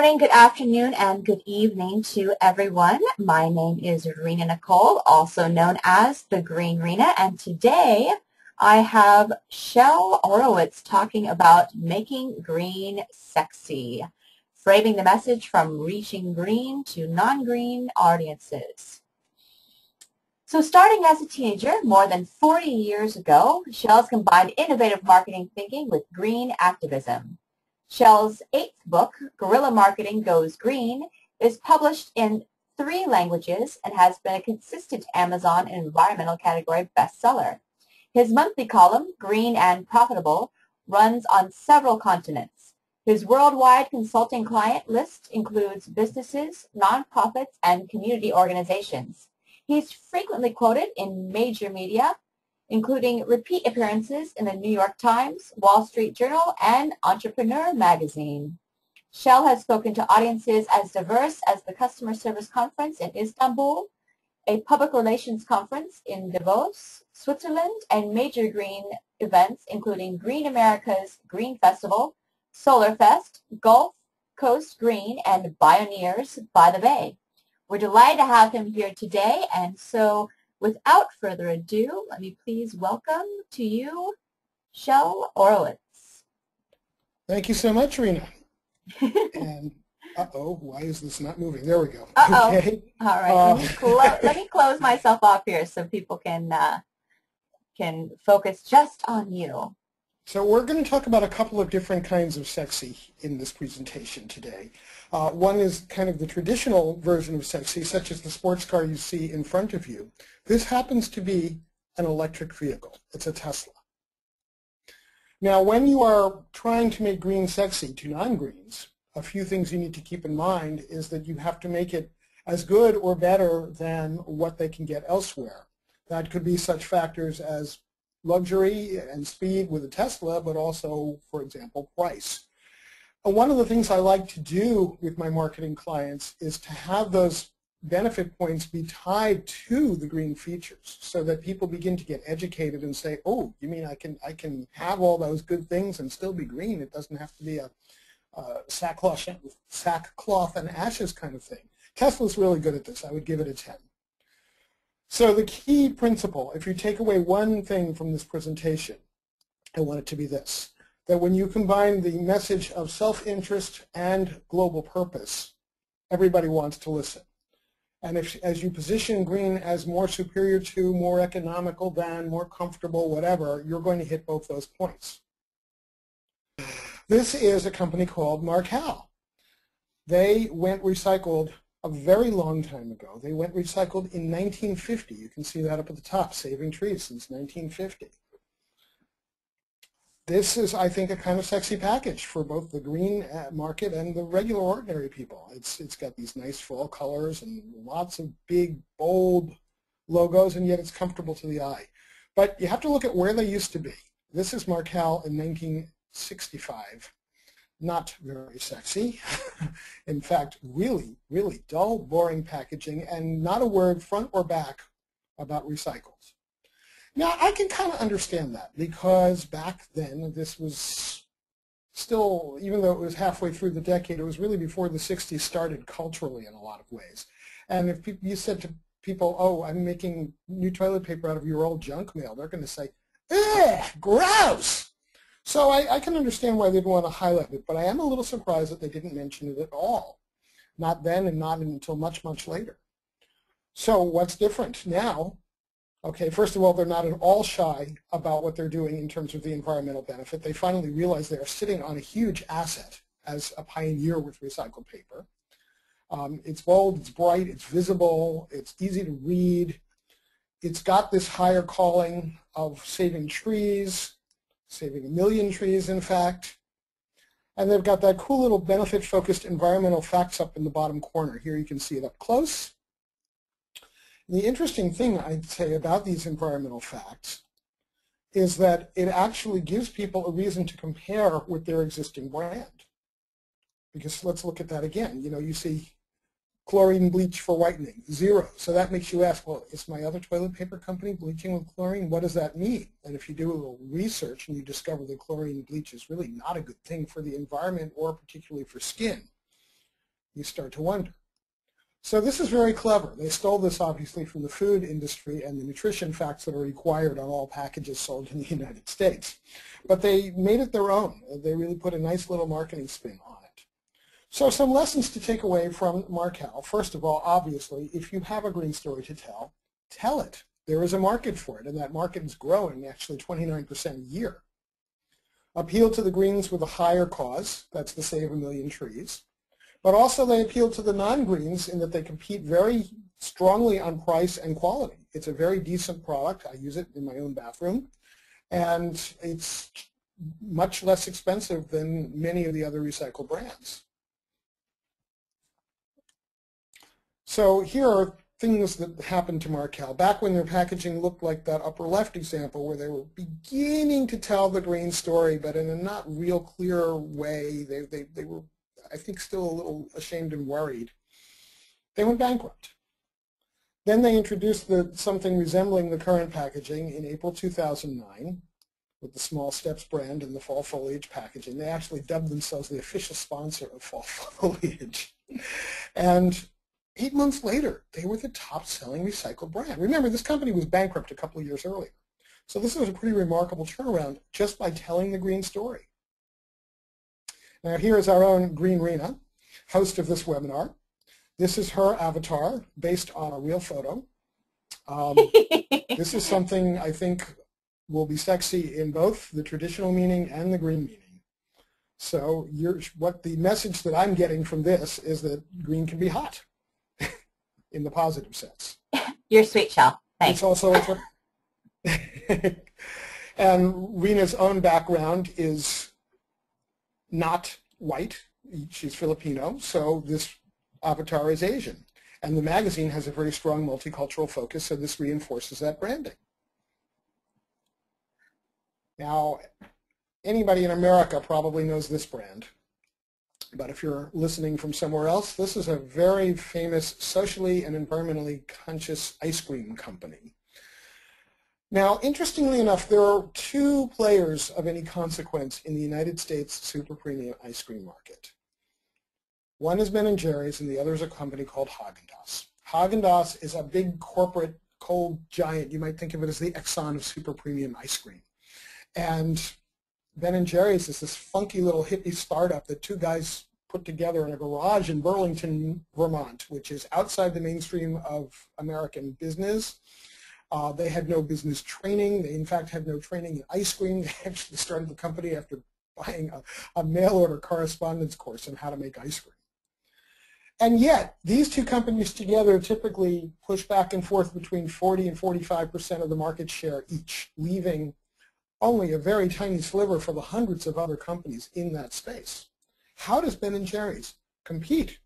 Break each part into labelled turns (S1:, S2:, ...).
S1: morning, good afternoon, and good evening to everyone. My name is Rena Nicole, also known as the Green Rena, and today I have Shel Horowitz talking about making green sexy, framing the message from reaching green to non-green audiences. So starting as a teenager more than 40 years ago, Shel's combined innovative marketing thinking with green activism. Shel's 8th book, Guerrilla Marketing Goes Green, is published in 3 languages and has been a consistent Amazon environmental category bestseller. His monthly column, Green and Profitable, runs on several continents. His worldwide consulting client list includes businesses, nonprofits, and community organizations. He's frequently quoted in major media, including repeat appearances in the New York Times, Wall Street Journal, and Entrepreneur magazine. Shel has spoken to audiences as diverse as the Customer Service Conference in Istanbul, a public relations conference in Davos, Switzerland, and major green events including Green America's Green Festival, Solar Fest, Gulf Coast Green, and Pioneers by the Bay. We're delighted to have him here today, and so without further ado, let me please welcome to you Shel Horowitz.
S2: Thank you so much, Rena. And why is this not moving? There we go.
S1: Okay. All right. Let me close myself off here so people can focus just on you.
S2: So we're going to talk about a couple of different kinds of sexy in this presentation today. One is kind of the traditional version of sexy, such as the sports car you see in front of you. This happens to be an electric vehicle. It's a Tesla. Now, when you are trying to make green sexy to non-greens, a few things you need to keep in mind is that you have to make it as good or better than what they can get elsewhere. That could be such factors as luxury and speed with a Tesla, but also, for example, price. And one of the things I like to do with my marketing clients is to have those benefit points be tied to the green features so that people begin to get educated and say, oh, you mean I can have all those good things and still be green? It doesn't have to be a sackcloth and ashes kind of thing. Tesla's really good at this. I would give it a 10. So the key principle, if you take away one thing from this presentation, I want it to be this, that when you combine the message of self-interest and global purpose, everybody wants to listen. And as you position green as more superior to, more economical than, more comfortable, whatever, you're going to hit both those points. This is a company called Markel. They went recycled a very long time ago. They went recycled in 1950. You can see that up at the top, saving trees since 1950. This is, I think, a kind of sexy package for both the green market and the regular ordinary people. It's got these nice fall colors and lots of big, bold logos, and yet it's comfortable to the eye. But you have to look at where they used to be. This is Markel in 1965. Not very sexy. In fact, really, really dull, boring packaging, and not a word front or back about recycles. Now, I can kind of understand that because back then this was still, even though it was halfway through the decade, it was really before the 60s started culturally in a lot of ways. And if you said to people, oh, I'm making new toilet paper out of your old junk mail, they're going to say, ugh, gross! So I can understand why they'd want to highlight it, but I am a little surprised that they didn't mention it at all. Not then and not until much, much later. So what's different now? Okay, first of all, they're not at all shy about what they're doing in terms of the environmental benefit. They finally realize they are sitting on a huge asset as a pioneer with recycled paper. It's bold, it's bright, it's visible, it's easy to read. It's got this higher calling of saving trees, saving 1 million trees, in fact. And they've got that cool little benefit-focused environmental facts up in the bottom corner. Here you can see it up close. The interesting thing I'd say about these environmental facts is that it actually gives people a reason to compare with their existing brand. Because let's look at that again. You know, you see chlorine bleach for whitening, 0. So that makes you ask, well, is my other toilet paper company bleaching with chlorine? What does that mean? And if you do a little research and you discover that chlorine bleach is really not a good thing for the environment or particularly for skin, you start to wonder. So this is very clever. They stole this obviously from the food industry and the nutrition facts that are required on all packages sold in the United States. But they made it their own. They really put a nice little marketing spin on it. So some lessons to take away from Markel. First of all, obviously, if you have a green story to tell it. There is a market for it, and that market is growing actually 29% a year. Appeal to the greens with a higher cause. That's to save 1 million trees. But also they appeal to the non-greens in that they compete very strongly on price and quality. It's a very decent product. I use it in my own bathroom. And it's much less expensive than many of the other recycled brands. So here are things that happened to Markel. Back when their packaging looked like that upper left example where they were beginning to tell the green story, but in a not real clear way, they were, I think, still a little ashamed and worried. They went bankrupt. Then they introduced something resembling the current packaging in April 2009 with the Small Steps brand and the fall foliage packaging. They actually dubbed themselves the official sponsor of fall foliage. And 8 months later, they were the top-selling recycled brand. Remember, this company was bankrupt a couple of years earlier. So this was a pretty remarkable turnaround just by telling the green story. Now here is our own Green Rena, host of this webinar. This is her avatar based on a real photo. This is something I think will be sexy in both the traditional meaning and the green meaning. So what the message that I'm getting from this is that green can be hot in the positive sense.
S1: You're sweet, Shel. Thanks.
S2: It's also and Rena's own background is not white. She's Filipino, so this avatar is Asian. And the magazine has a very strong multicultural focus, so this reinforces that branding. Now, anybody in America probably knows this brand. But if you're listening from somewhere else, this is a very famous socially and environmentally conscious ice cream company. Now, interestingly enough, there are 2 players of any consequence in the United States super premium ice cream market. One is Ben & Jerry's, and the other is a company called Häagen-Dazs. Häagen-Dazs is a big corporate cold giant. You might think of it as the Exxon of super premium ice cream. And Ben & Jerry's is this funky little hippie startup that 2 guys put together in a garage in Burlington, Vermont, which is outside the mainstream of American business. They had no business training. They, in fact, had no training in ice cream. They actually started the company after buying a mail-order correspondence course on how to make ice cream. And yet, these 2 companies together typically push back and forth between 40 and 45% of the market share each, leaving only a very tiny sliver for the hundreds of other companies in that space. How does Ben & Jerry's compete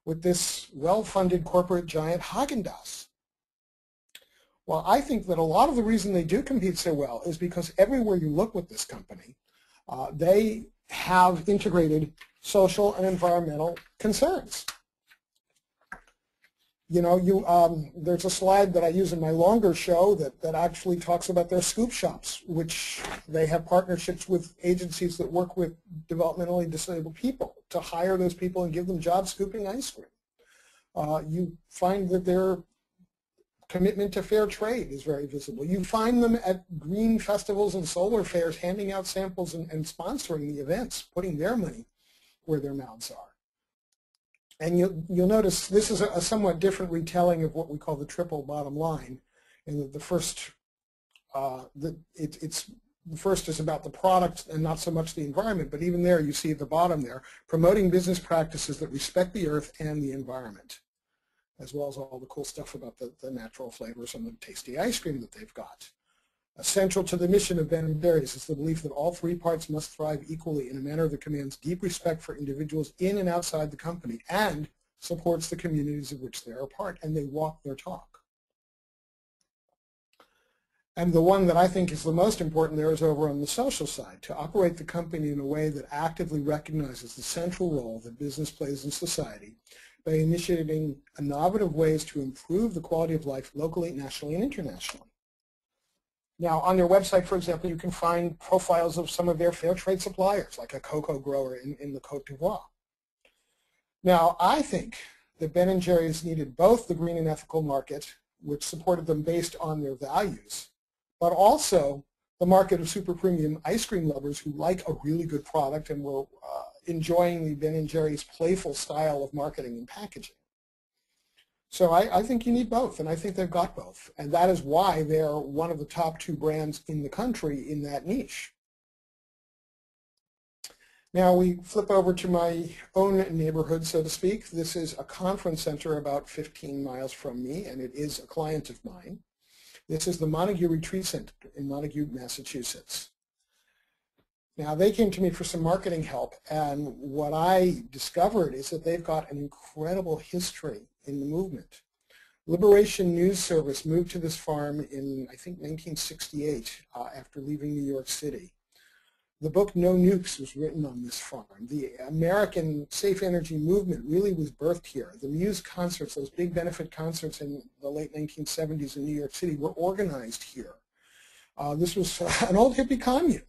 S2: with this well-funded corporate giant Häagen-Dazs? Well, I think that a lot of the reason they do compete so well is because everywhere you look with this company, they have integrated social and environmental concerns. You know, there's a slide that I use in my longer show that actually talks about their scoop shops, which they have partnerships with agencies that work with developmentally disabled people to hire those people and give them jobs scooping ice cream. You find that their commitment to fair trade is very visible. You find them at green festivals and solar fairs handing out samples and sponsoring the events, putting their money where their mouths are. And you'll notice this is a somewhat different retelling of what we call the triple bottom line. And the first, the first is about the product and not so much the environment, but even there you see at the bottom there, promoting business practices that respect the earth and the environment, as well as all the cool stuff about the natural flavors and the tasty ice cream that they've got. Essential to the mission of Ben & Jerry's is the belief that all 3 parts must thrive equally in a manner that commands deep respect for individuals in and outside the company and supports the communities of which they are a part, and they walk their talk. And the one that I think is the most important there is over on the social side, to operate the company in a way that actively recognizes the central role that business plays in society by initiating innovative ways to improve the quality of life locally, nationally, and internationally. Now, on their website, for example, you can find profiles of some of their fair trade suppliers, like a cocoa grower in the Côte d'Ivoire. Now, I think that Ben & Jerry's needed both the green and ethical market, which supported them based on their values, but also the market of super premium ice cream lovers who like a really good product and were enjoying the Ben & Jerry's playful style of marketing and packaging. So I think you need both, and I think they've got both. And that is why they're one of the top 2 brands in the country in that niche. Now we flip over to my own neighborhood, so to speak. This is a conference center about 15 miles from me, and it is a client of mine. This is the Montague Retreat Center in Montague, Massachusetts. Now they came to me for some marketing help, and what I discovered is that they've got an incredible history in the movement. Liberation News Service moved to this farm in, I think, 1968 after leaving New York City. The book No Nukes was written on this farm. The American safe energy movement really was birthed here. The Muse concerts, those big benefit concerts in the late 1970s in New York City, were organized here. This was an old hippie commune,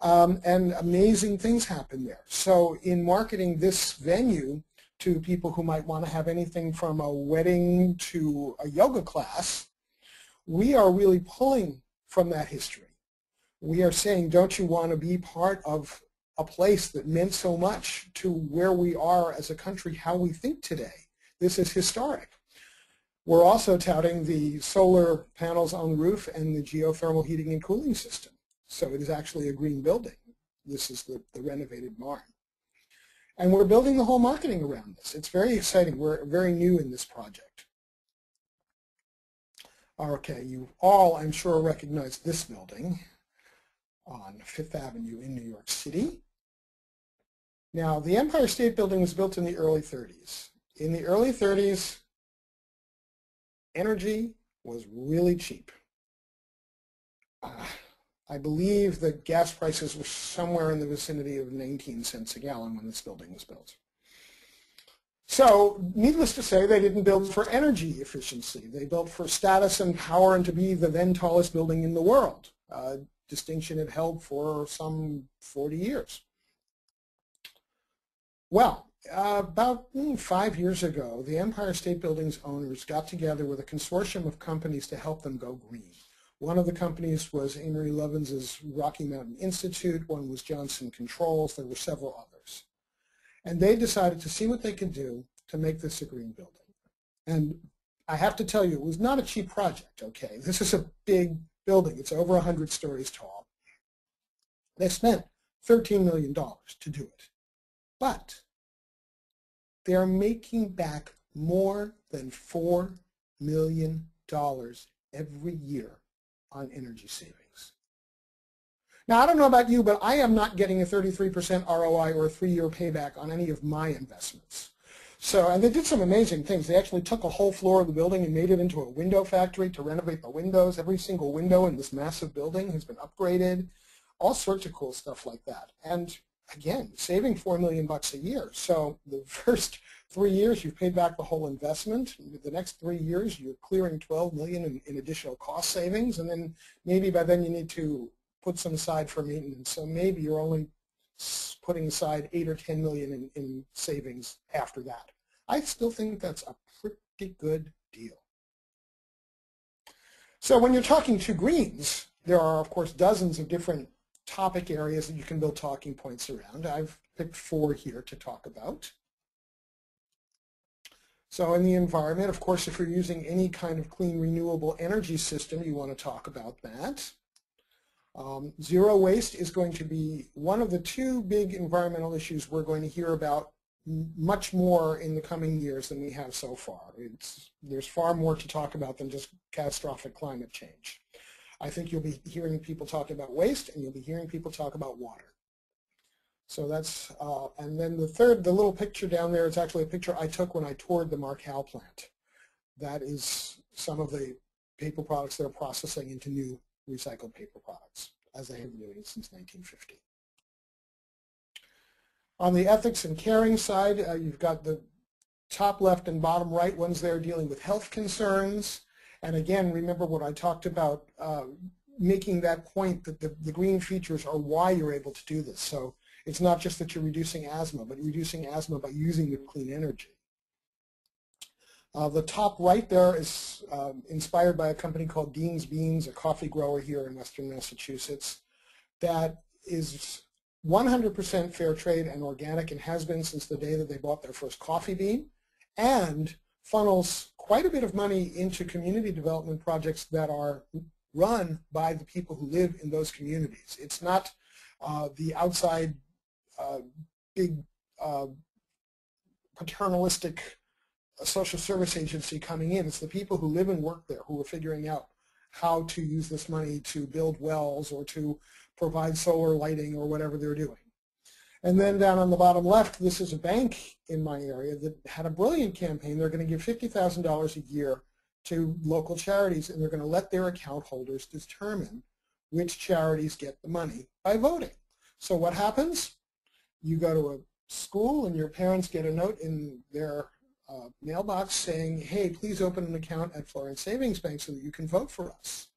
S2: and amazing things happened there. So in marketing this venue to people who might want to have anything from a wedding to a yoga class, we are really pulling from that history. We are saying, don't you want to be part of a place that meant so much to where we are as a country, how we think today? This is historic. We're also touting the solar panels on the roof and the geothermal heating and cooling system. So it is actually a green building. This is the renovated barn. And we're building the whole marketing around this. It's very exciting. We're very new in this project. Okay, you all, I'm sure, recognize this building on Fifth Avenue in New York City. Now, the Empire State Building was built in the early 30s. In the early 30s, energy was really cheap. I believe that gas prices were somewhere in the vicinity of 19 cents a gallon when this building was built. So, needless to say, they didn't build for energy efficiency. They built for status and power and to be the then tallest building in the world. Distinction it held for some 40 years. Well, about 5 years ago, the Empire State Building's owners got together with a consortium of companies to help them go green. One of the companies was Amory Lovins's Rocky Mountain Institute, one was Johnson Controls, there were several others. And they decided to see what they could do to make this a green building. And I have to tell you, it was not a cheap project, okay? This is a big building. It's over 100 stories tall. They spent $13 million to do it. But they are making back more than $4 million every year on energy savings. Now, I don't know about you, but I am not getting a 33% ROI or a 3-year payback on any of my investments. So, and they did some amazing things. They actually took a whole floor of the building and made it into a window factory to renovate the windows. Every single window in this massive building has been upgraded. All sorts of cool stuff like that. And again, saving $4 million a year. So the first 3 years you've paid back the whole investment. The next 3 years you're clearing $12 million in additional cost savings, and then maybe by then you need to put some aside for maintenance. So maybe you're only putting aside $8 or $10 million in savings after that. I still think that's a pretty good deal. So when you're talking to greens, there are, of course, dozens of different topic areas that you can build talking points around. I've picked 4 here to talk about. So in the environment, of course, if you're using any kind of clean renewable energy system, you want to talk about that. Zero waste is going to be one of the 2 big environmental issues we're going to hear about much more in the coming years than we have so far. There's far more to talk about than just catastrophic climate change. I think you'll be hearing people talk about waste, and you'll be hearing people talk about water. So that's, and then the little picture down there is actually a picture I took when I toured the Markel plant. That is some of the paper products they're processing into new recycled paper products, as they have been doing since 1950. On the ethics and caring side, you've got the top left and bottom right ones there dealing with health concerns. And again, remember what I talked about, making that point that the green features are why you're able to do this. So It's not just that you're reducing asthma, but you're reducing asthma by using the clean energy. The top right there is inspired by a company called Dean's Beans, a coffee grower here in western Massachusetts, that is 100% fair trade and organic and has been since the day that they bought their first coffee bean, and funnels quite a bit of money into community development projects that are run by the people who live in those communities. It's not the outside big paternalistic social service agency coming in. It's the people who live and work there who are figuring out how to use this money to build wells or to provide solar lighting or whatever they're doing. And then down on the bottom left, this is a bank in my area that had a brilliant campaign. They're going to give $50,000 a year to local charities, and they're going to let their account holders determine which charities get the money by voting. So what happens? You go to a school and your parents get a note in their mailbox saying, hey, please open an account at Florence Savings Bank so that you can vote for us.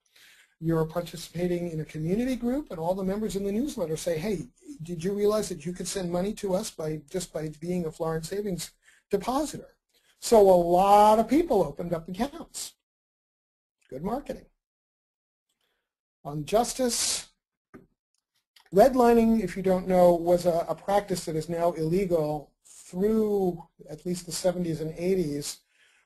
S2: You're participating in a community group, and all the members in the newsletter say, hey, did you realize that you could send money to us just by being a Florence Savings depositor? So a lot of people opened up accounts. Good marketing. On justice, redlining, if you don't know, was a practice that is now illegal. Through at least the 70s and 80s,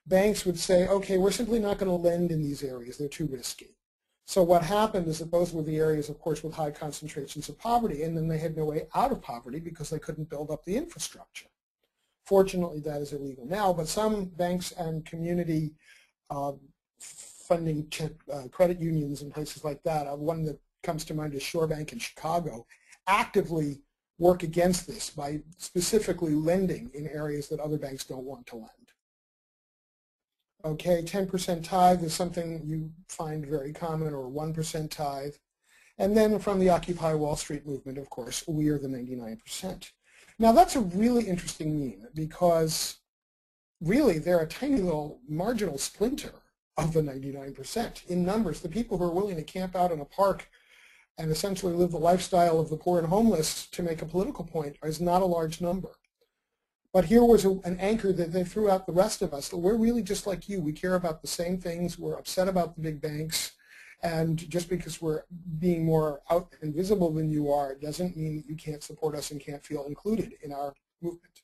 S2: banks would say, okay, we're simply not going to lend in these areas. They're too risky. So what happened is that those were the areas, of course, with high concentrations of poverty, and then they had no way out of poverty because they couldn't build up the infrastructure. Fortunately, that is illegal now, but some banks and community funding credit unions and places like that, one that comes to mind is Shore Bank in Chicago, actively work against this by specifically lending in areas that other banks don't want to lend. Okay, 10% tithe is something you find very common, or 1% tithe. And then from the Occupy Wall Street movement, of course, we are the 99%. Now that's a really interesting meme because really they're a tiny little marginal splinter of the 99%. In numbers, the people who are willing to camp out in a park and essentially live the lifestyle of the poor and homeless to make a political point is not a large number. But here was an anchor that they threw out the rest of us. We're really just like you. We care about the same things. We're upset about the big banks. And just because we're being more out and visible than you are doesn't mean that you can't support us and can't feel included in our movement.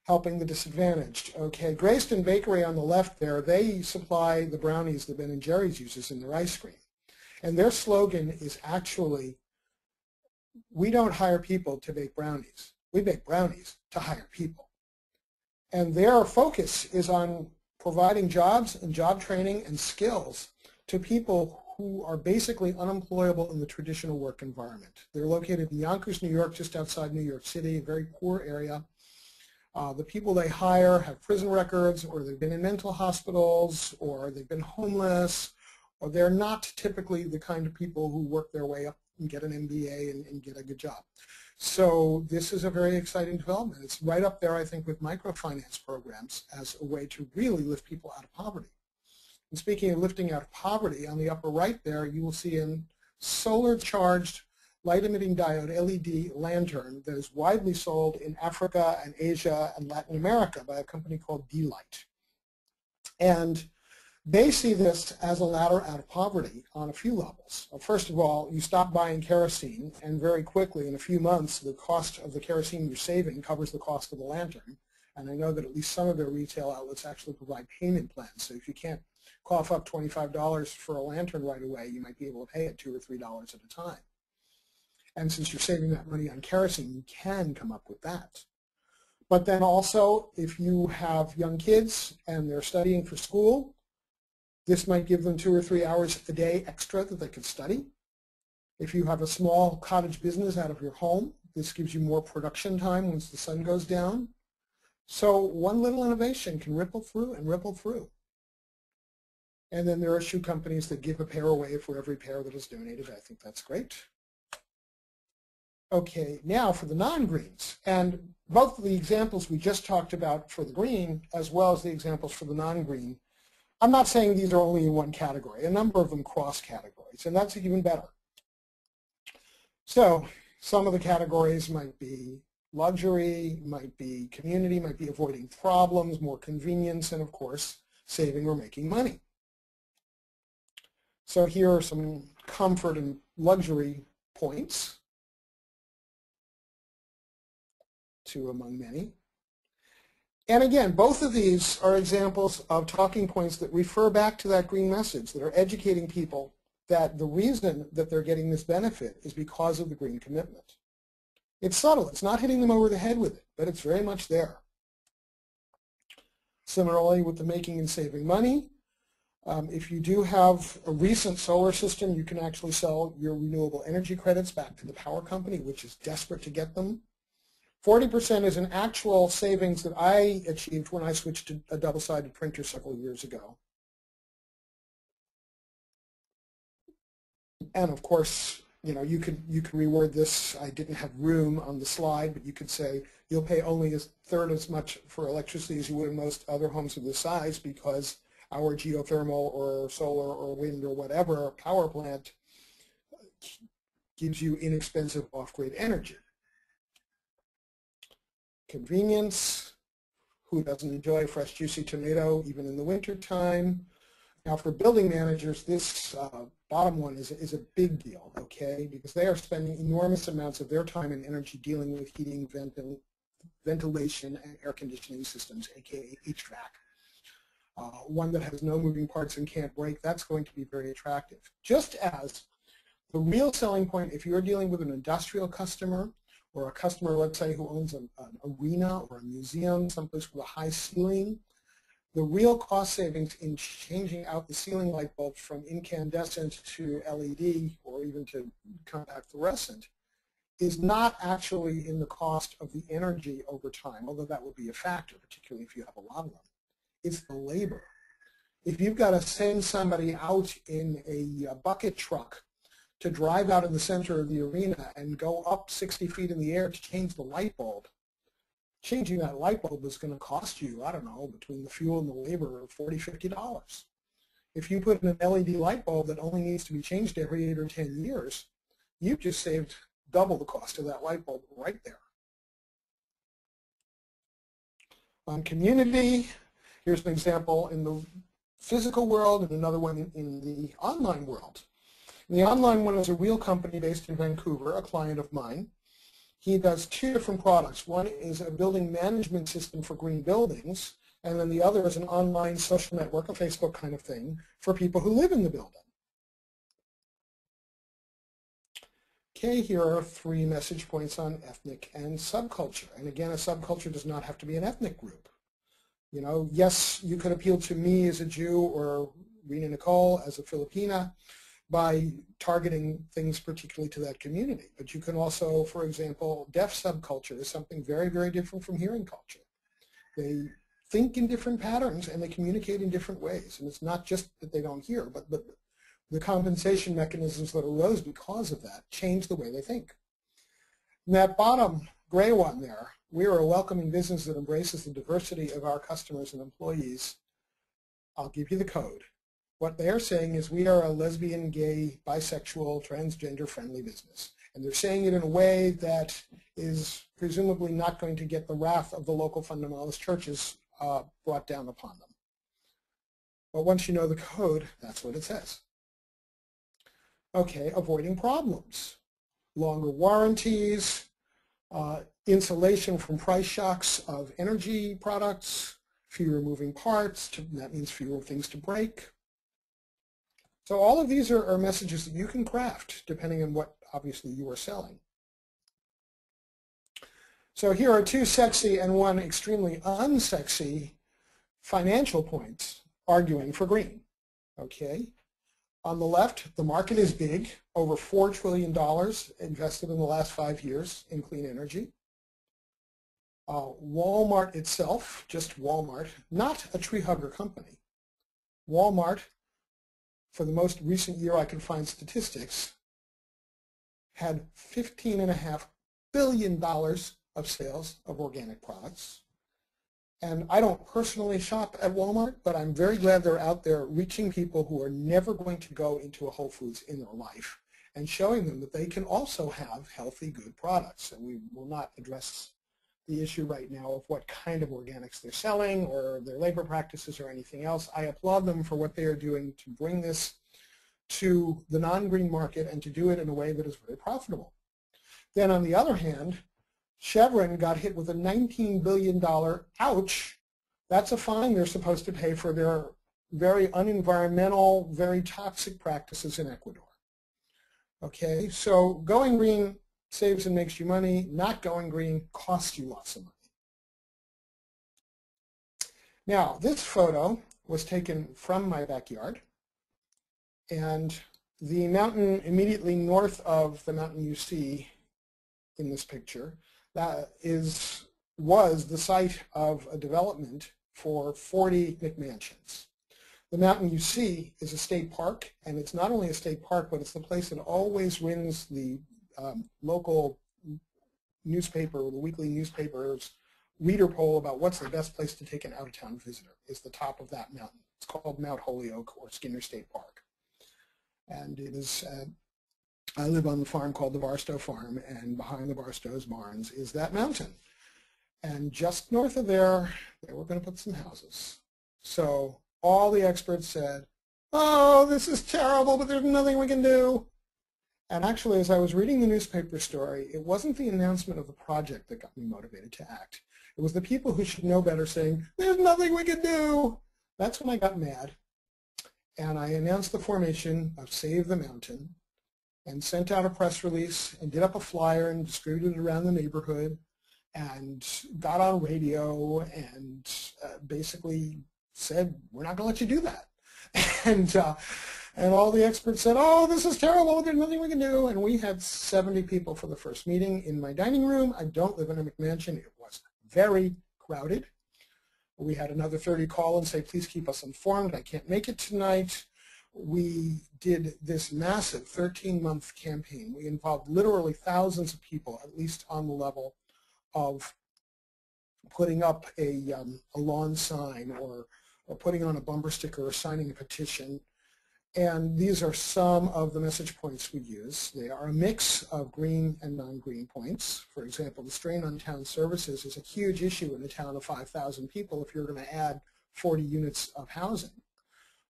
S2: Helping the disadvantaged. Okay, Greyston Bakery on the left there, they supply the brownies that Ben & Jerry's uses in their ice cream. And their slogan is actually, we don't hire people to bake brownies. We bake brownies to hire people. And their focus is on providing jobs and job training and skills to people who are basically unemployable in the traditional work environment. They're located in Yonkers, New York, just outside New York City, a very poor area. The people they hire have prison records, or they've been in mental hospitals, or they've been homeless, or they're not typically the kind of people who work their way up and get an MBA and get a good job. So this is a very exciting development. It's right up there, I think, with microfinance programs as a way to really lift people out of poverty. And speaking of lifting out of poverty, on the upper right there, you will see a solar-charged light-emitting diode LED lantern that is widely sold in Africa and Asia and Latin America by a company called D-Light. And they see this as a ladder out of poverty on a few levels. First of all, you stop buying kerosene, and very quickly, in a few months, the cost of the kerosene you're saving covers the cost of the lantern. And I know that at least some of their retail outlets actually provide payment plans. So if you can't cough up $25 for a lantern right away, you might be able to pay it $2 or $3 at a time. And since you're saving that money on kerosene, you can come up with that. But then also, if you have young kids and they're studying for school, this might give them 2 or 3 hours a day extra that they could study. If you have a small cottage business out of your home, this gives you more production time once the sun goes down. So one little innovation can ripple through and ripple through. And then there are shoe companies that give a pair away for every pair that is donated. I think that's great. Okay, now for the non-greens. And both of the examples we just talked about for the green, as well as the examples for the non-green, I'm not saying these are only in one category. A number of them cross categories, and that's even better. So Some of the categories might be luxury, might be community, might be avoiding problems, more convenience, and of course, saving or making money. So here are some comfort and luxury points, two among many. And again, both of these are examples of talking points that refer back to that green message, that are educating people that the reason that they're getting this benefit is because of the green commitment. It's subtle. It's not hitting them over the head with it, but it's very much there. Similarly, with the making and saving money, if you do have a recent solar system, you can actually sell your renewable energy credits back to the power company, which is desperate to get them. 40% is an actual savings that I achieved when I switched to a double-sided printer several years ago. And of course, you know, you can reword this. I didn't have room on the slide, but you could say you'll pay only a third as much for electricity as you would in most other homes of this size, because our geothermal or solar or wind or whatever power plant gives you inexpensive off-grid energy. Convenience. Who doesn't enjoy a fresh, juicy tomato even in the winter time? Now, for building managers, this bottom one is a big deal, okay, because they are spending enormous amounts of their time and energy dealing with heating, ventilation, and air conditioning systems, aka HVAC. One that has no moving parts and can't break, that's going to be very attractive. Just as the real selling point, if you're dealing with an industrial customer or a customer, let's say, who owns an arena or a museum, someplace with a high ceiling, the real cost savings in changing out the ceiling light bulb from incandescent to LED or even to compact fluorescent is not actually in the cost of the energy over time, although that would be a factor, particularly if you have a lot of them. It's the labor. If you've got to send somebody out in a bucket truck to drive out in the center of the arena and go up 60 feet in the air to change the light bulb, changing that light bulb is going to cost you, I don't know, between the fuel and the labor, $40, $50. If you put in an LED light bulb that only needs to be changed every 8 or 10 years, you've just saved double the cost of that light bulb right there. On community, here's an example in the physical world and another one in the online world. The online one is a real company based in Vancouver, a client of mine. He does two different products. One is a building management system for green buildings, and then the other is an online social network, a Facebook kind of thing, for people who live in the building. Okay, here are 3 message points on ethnic and subculture. And again, a subculture does not have to be an ethnic group. You know, yes, you could appeal to me as a Jew or Rena Nicole as a Filipina by targeting things particularly to that community. But you can also, for example, deaf subculture is something very, very different from hearing culture. They think in different patterns and they communicate in different ways. And it's not just that they don't hear, but the compensation mechanisms that arose because of that change the way they think. And that bottom gray one there, we are a welcoming business that embraces the diversity of our customers and employees. I'll give you the code. What they're saying is we are a lesbian, gay, bisexual, transgender-friendly business. And they're saying it in a way that is presumably not going to get the wrath of the local fundamentalist churches brought down upon them. But once you know the code, that's what it says. Okay, avoiding problems. Longer warranties, insulation from price shocks of energy products, fewer moving parts, that means fewer things to break. So all of these are messages that you can craft depending on what obviously you are selling. So here are 2 sexy and 1 extremely unsexy financial points arguing for green. Okay. On the left, the market is big, over $4 trillion invested in the last 5 years in clean energy. Walmart itself, just Walmart, not a tree hugger company. Walmart, for the most recent year I can find statistics, had $15.5 billion of sales of organic products. And I don't personally shop at Walmart, but I'm very glad they're out there reaching people who are never going to go into a Whole Foods in their life and showing them that they can also have healthy, good products. And we will not address the issue right now of what kind of organics they're selling or their labor practices or anything else. I applaud them for what they are doing to bring this to the non-green market and to do it in a way that is very profitable. Then on the other hand, Chevron got hit with a $19 billion, ouch, that's a fine they're supposed to pay for their very unenvironmental, very toxic practices in Ecuador. Okay, so going green saves and makes you money. Not going green costs you lots of money. Now, this photo was taken from my backyard, and the mountain immediately north of the mountain you see in this picture, that was the site of a development for 40 McMansions. The mountain you see is a state park, and it's not only a state park, but it's the place that always wins the local newspaper, or the weekly newspaper's reader poll about what's the best place to take an out-of-town visitor, is the top of that mountain. It's called Mount Holyoke or Skinner State Park. And it is, I live on the farm called the Barstow Farm, and behind the Barstow's barns is that mountain. And just north of there, they were going to put some houses. So all the experts said, oh, this is terrible, but there's nothing we can do. And actually, as I was reading the newspaper story, it wasn't the announcement of the project that got me motivated to act. It was the people who should know better saying, there's nothing we can do. That's when I got mad. And I announced the formation of Save the Mountain and sent out a press release and did up a flyer and distributed it around the neighborhood and got on radio and basically said, we're not going to let you do that. And all the experts said, oh, this is terrible, there's nothing we can do. And we had 70 people for the first meeting in my dining room. I don't live in a McMansion. It was very crowded. We had another 30 call and say, please keep us informed. I can't make it tonight. We did this massive 13-month campaign. We involved literally thousands of people, at least on the level of putting up a lawn sign or putting on a bumper sticker or signing a petition. And these are some of the message points we use. They are a mix of green and non-green points. For example, the strain on town services is a huge issue in a town of 5,000 people if you're going to add 40 units of housing.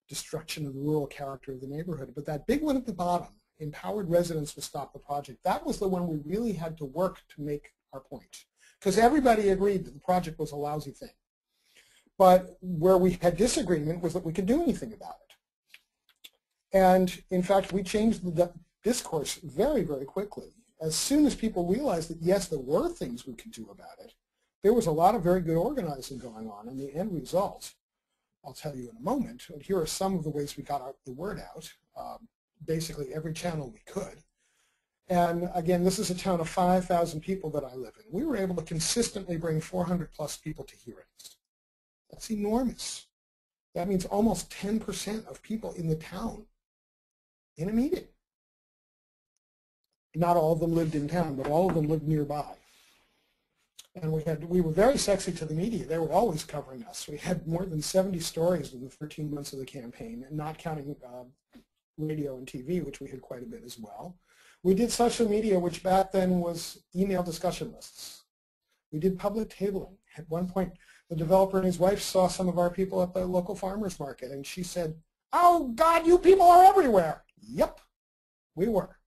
S2: Destruction of the rural character of the neighborhood. But that big one at the bottom, empowered residents will stop the project, that was the one we really had to work to make our point. Because everybody agreed that the project was a lousy thing. But where we had disagreement was that we could do anything about it. And in fact, we changed the discourse very, very quickly. As soon as people realized that, yes, there were things we could do about it, there was a lot of very good organizing going on. And the end result, I'll tell you in a moment, but here are some of the ways we got the word out, basically every channel we could. And again, this is a town of 5,000 people that I live in. We were able to consistently bring 400 plus people to hearings. That's enormous. That means almost 10% of people in the town in a meeting. Not all of them lived in town, but all of them lived nearby. And we were very sexy to the media. They were always covering us. We had more than 70 stories in the 13 months of the campaign, and not counting radio and TV, which we had quite a bit as well. We did social media, which back then was email discussion lists. We did public tabling. At one point, the developer and his wife saw some of our people at the local farmers market, and she said, oh, God, you people are everywhere. Yep, we were.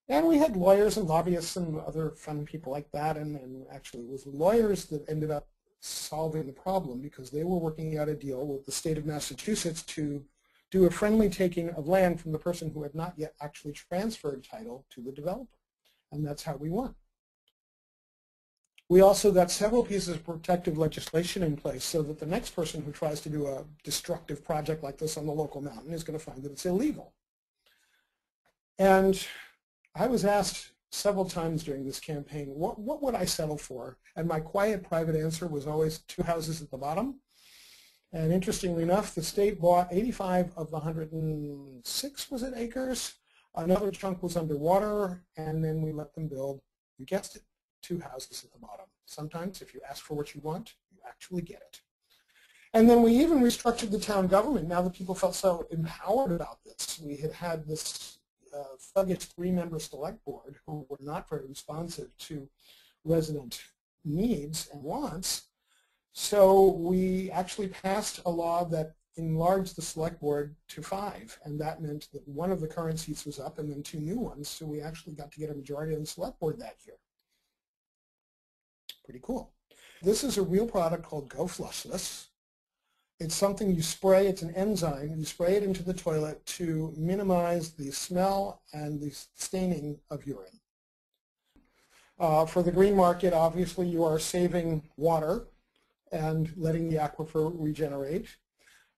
S2: And we had lawyers and lobbyists and other fun people like that, and actually it was lawyers that ended up solving the problem because they were working out a deal with the state of Massachusetts to do a friendly taking of land from the person who had not yet actually transferred title to the developer. And that's how we won. We also got several pieces of protective legislation in place so that the next person who tries to do a destructive project like this on the local mountain is going to find that it's illegal. And I was asked several times during this campaign, what would I settle for? And my quiet private answer was always 2 houses at the bottom. And interestingly enough, the state bought 85 of the 106, was it, acres? Another chunk was underwater, and then we let them build, you guessed it, 2 houses at the bottom. Sometimes if you ask for what you want, you actually get it. And then we even restructured the town government now that people felt so empowered about this. We had had this thuggish 3-member select board who were not very responsive to resident needs and wants. So we actually passed a law that enlarged the select board to 5, and that meant that one of the current seats was up and then 2 new ones, so we actually got to get a majority on the select board that year. Pretty cool. This is a real product called Go Flushless. It's something you spray, it's an enzyme, you spray it into the toilet to minimize the smell and the staining of urine. For the green market, obviously you are saving water and letting the aquifer regenerate.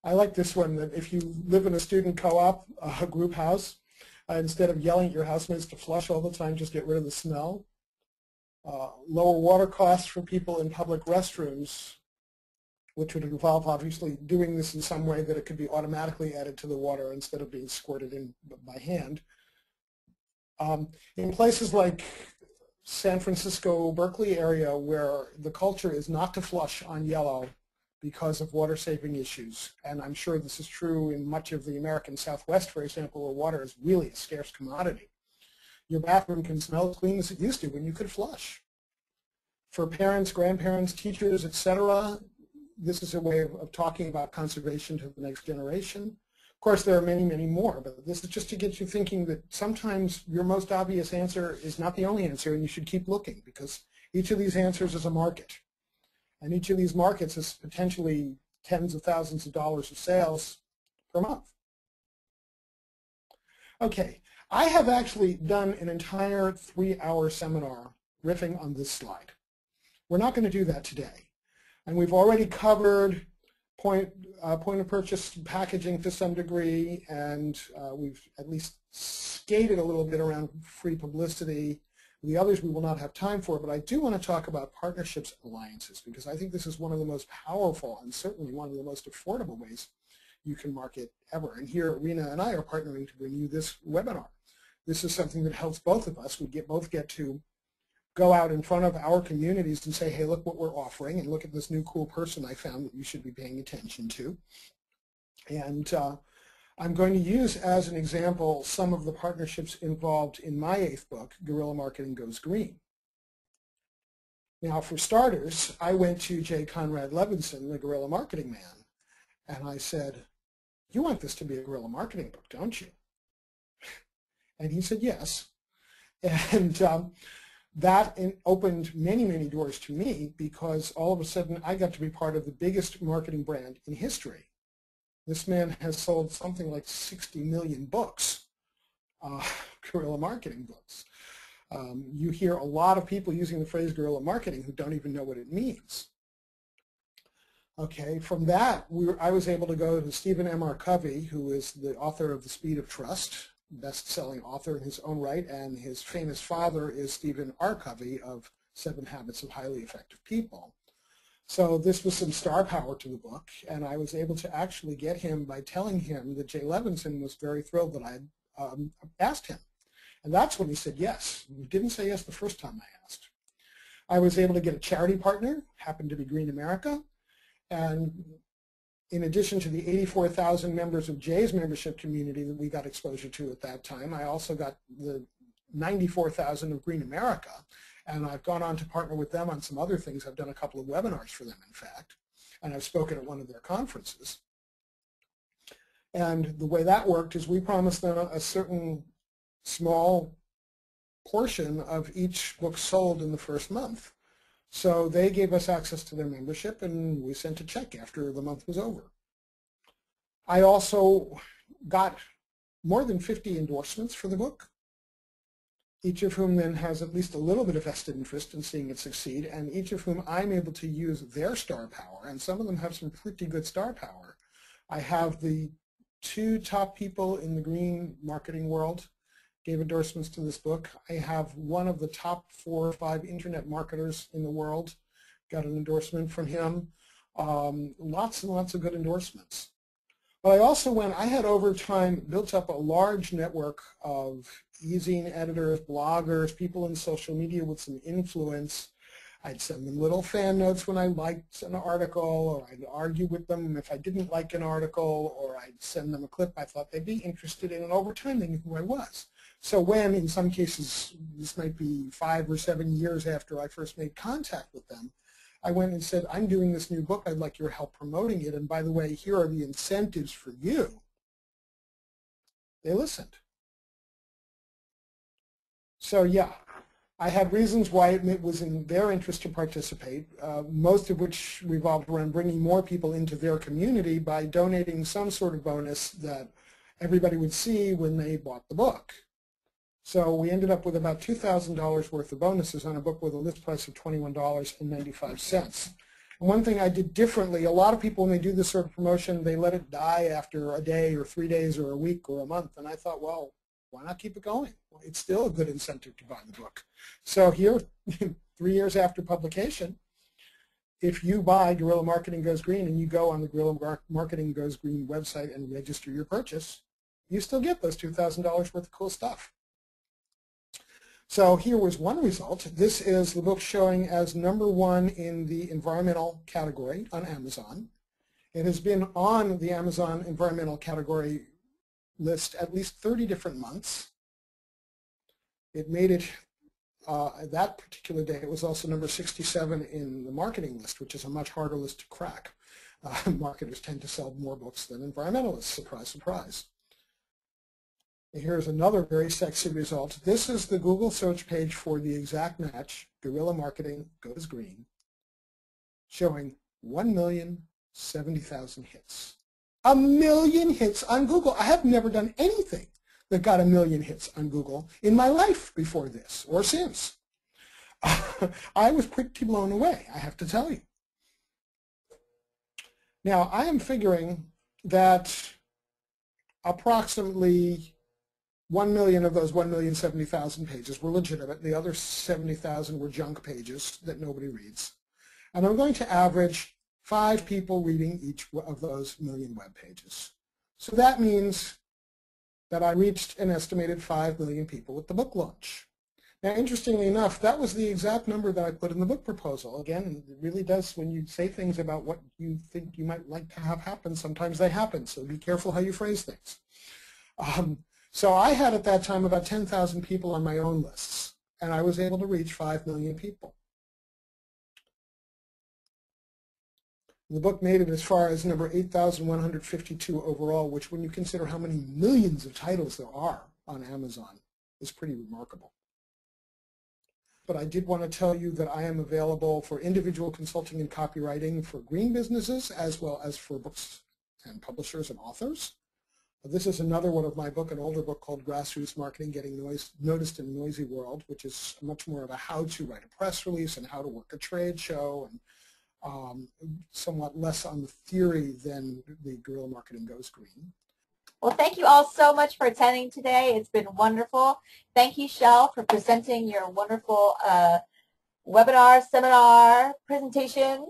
S2: I like this one, that if you live in a student co-op, a group house, instead of yelling at your housemates to flush all the time, just get rid of the smell. Lower water costs for people in public restrooms, which would involve obviously doing this in some way that it could be automatically added to the water instead of being squirted in by hand. In places like San Francisco, Berkeley area, where the culture is not to flush on yellow because of water-saving issues, and I'm sure this is true in much of the American Southwest, for example, where water is really a scarce commodity. Your bathroom can smell as clean as it used to when you could flush. For parents, grandparents, teachers, etc., this is a way of talking about conservation to the next generation. Of course, there are many, many more, but this is just to get you thinking that sometimes your most obvious answer is not the only answer, and you should keep looking, because each of these answers is a market. And each of these markets is potentially tens of thousands of dollars of sales per month. Okay, I have actually done an entire 3-hour seminar riffing on this slide. We're not going to do that today. And we've already covered point of purchase packaging to some degree, and we've at least skated a little bit around free publicity. The others we will not have time for, but I do want to talk about partnerships and alliances, because I think this is one of the most powerful and certainly one of the most affordable ways you can market ever. And here Rena and I are partnering to bring you this webinar. This is something that helps both of us. We both get to go out in front of our communities and say, hey, look what we're offering, and look at this new cool person I found that you should be paying attention to. And I'm going to use as an example some of the partnerships involved in my 8th book, Guerrilla Marketing Goes Green. Now, for starters, I went to J. Conrad Levinson, the guerrilla marketing man, and I said, you want this to be a guerrilla marketing book, don't you? And he said, yes. And that opened many, many doors to me, because all of a sudden I got to be part of the biggest marketing brand in history. This man has sold something like 60 million books, guerrilla marketing books. You hear a lot of people using the phrase guerrilla marketing who don't even know what it means. Okay, from that, I was able to go to Stephen M.R. Covey, who is the author of The Speed of Trust, best-selling author in his own right, and his famous father is Stephen R. Covey of 7 Habits of Highly Effective People. So this was some star power to the book, and I was able to actually get him by telling him that Jay Levinson was very thrilled that I had asked him. And that's when he said yes. He didn't say yes the first time I asked. I was able to get a charity partner, happened to be Green America, and in addition to the 84,000 members of Jay's membership community that we got exposure to at that time, I also got the 94,000 of Green America, and I've gone on to partner with them on some other things. I've done a couple of webinars for them, in fact, and I've spoken at one of their conferences. And the way that worked is we promised them a certain small portion of each book sold in the first month. So they gave us access to their membership, and we sent a check after the month was over. I also got more than 50 endorsements for the book, each of whom then has at least a little bit of vested interest in seeing it succeed, and each of whom I'm able to use their star power, and some of them have some pretty good star power. I have the 2 top people in the green marketing world gave endorsements to this book. I have one of the top 4 or 5 internet marketers in the world, got an endorsement from him. Lots and lots of good endorsements. But I also I had over time built up a large network of e-zine editors, bloggers, people in social media with some influence. I'd send them little fan notes when I liked an article, or I'd argue with them if I didn't like an article, or I'd send them a clip I thought they'd be interested in, and over time they knew who I was. So when, in some cases, this might be 5 or 7 years after I first made contact with them, I went and said, I'm doing this new book, I'd like your help promoting it, and by the way, here are the incentives for you. They listened. So yeah, I had reasons why it was in their interest to participate, most of which revolved around bringing more people into their community by donating some sort of bonus that everybody would see when they bought the book. So we ended up with about $2,000 worth of bonuses on a book with a list price of $21.95. And one thing I did differently, a lot of people when they do this sort of promotion, they let it die after a day or 3 days or a week or a month. And I thought, well, why not keep it going? Well, it's still a good incentive to buy the book. So here, 3 years after publication, if you buy Guerrilla Marketing Goes Green and you go on the Guerrilla Marketing Goes Green website and register your purchase, you still get those $2,000 worth of cool stuff. So here was one result. This is the book showing as #1 in the environmental category on Amazon. It has been on the Amazon environmental category list at least 30 different months. It made it that particular day. It was also number 67 in the marketing list, which is a much harder list to crack. Marketers tend to sell more books than environmentalists, surprise, surprise. Here's another very sexy result. This is the Google search page for the exact match, Guerrilla Marketing Goes Green, showing 1,070,000 hits. 1 million hits on Google. I have never done anything that got 1 million hits on Google in my life before this or since. I was pretty blown away, I have to tell you. Now, I am figuring that approximately 1 million of those 1,070,000 pages were legitimate. The other 70,000 were junk pages that nobody reads. And I'm going to average 5 people reading each of those million web pages. So that means that I reached an estimated 5 million people with the book launch. Now, interestingly enough, that was the exact number that I put in the book proposal. Again, it really does, when you say things about what you think you might like to have happen, sometimes they happen. So be careful how you phrase things. So I had at that time about 10,000 people on my own lists, and I was able to reach 5 million people. The book made it as far as number 8,152 overall, which when you consider how many millions of titles there are on Amazon is pretty remarkable. But I did want to tell you that I am available for individual consulting and copywriting for green businesses as well as for books and publishers and authors. This is another one of my book, an older book called Grassroots Marketing, Getting Noticed in a Noisy World, which is much more of a how to write a press release and how to work a trade show, and somewhat less on the theory than the Guerrilla Marketing Goes Green.
S1: Well, thank you all so much for attending today. It's been wonderful. Thank you, Shel, for presenting your wonderful webinar, seminar, presentation.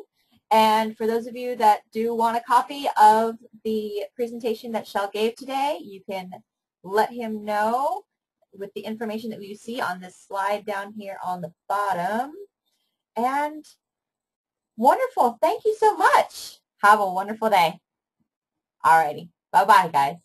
S1: And for those of you that do want a copy of the presentation that Shel gave today, you can let him know with the information that you see on this slide down here on the bottom. And wonderful. Thank you so much. Have a wonderful day. Alrighty. Bye-bye, guys.